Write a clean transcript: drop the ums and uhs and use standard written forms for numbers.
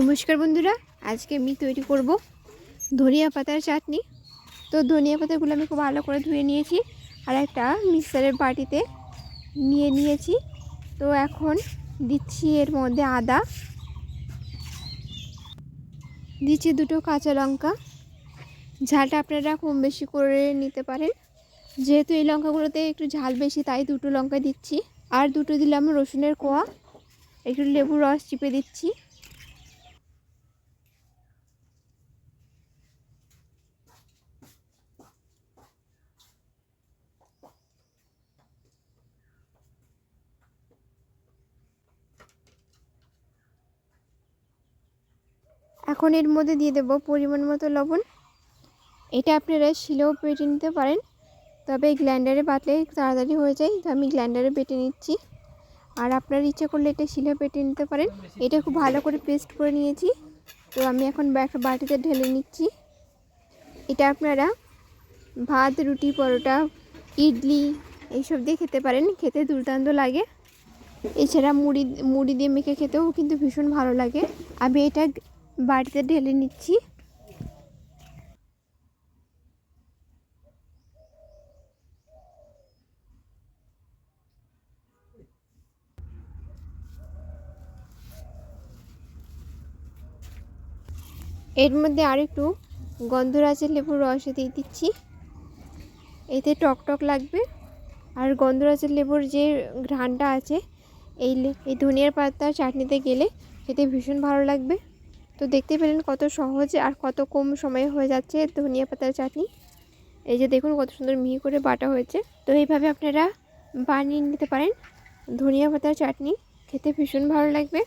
নমস্কার বন্ধুরা, আজকে আমি তৈরি করব ধনিয়া পাতার চাটনি। তো ধনিয়া পাতাগুলো আমি খুব ভালো করে ধুয়ে নিয়েছি আর একটা মিক্সারের বাটিতে নিয়ে নিয়েছি। তো এখন দিচ্ছি এর মধ্যে আদা, দিচ্ছি দুটো কাঁচা লঙ্কা। ঝালটা আপনারা কম বেশি করে নিতে পারেন, যেহেতু এই লঙ্কাগুলোতে একটু ঝাল বেশি তাই দুটো লঙ্কা দিচ্ছি। আর দুটো দিলাম রসুনের কোয়া, একটু লেবুর রস চিপে দিচ্ছি। এখন এর মধ্যে দিয়ে দেব পরিমাণ মতো লবণ। এটা আপনারা শিলেও বেটে নিতে পারেন, তবে গ্রাইন্ডারে বাটলে তাড়াতাড়ি হয়ে যায়, তো আমি গ্রাইন্ডারে বেটে নিচ্ছি। আর আপনার ইচ্ছে করলে এটা শিলেও বেটে নিতে পারেন। এটা খুব ভালো করে পেস্ট করে নিয়েছি। তো আমি এখন একটা বাটিতে ঢেলে নিচ্ছি। এটা আপনারা ভাত, রুটি, পরোটা, ইডলি এইসব দিয়ে খেতে পারেন, খেতে দুর্দান্ত লাগে। এছাড়া মুড়ি দিয়ে মেখে খেতেও কিন্তু ভীষণ ভালো লাগে। আমি এটা বাটিতে ঢেলে নিচ্ছি। এর মধ্যে আর একটু গন্ধরাজের লেবুর রস দিয়ে দিচ্ছি, এতে টক লাগবে। আর গন্ধরাজের লেবুর যে ঘ্রাণটা আছে এই ধনিয়ার পাতা চাটনিতে গেলে খেতে ভীষণ ভালো লাগবে। তো দেখতে পেলেন কত সহজে আর কত কম সময়ে হয়ে যাচ্ছে ধনিয়া পাতার চাটনি। এই যে দেখুন কত সুন্দর মিহি করে বাটা হয়েছে। তো এইভাবে আপনারা বানিয়ে নিতে পারেন ধনিয়া পাতার চাটনি, খেতে ভীষণ ভালো লাগবে।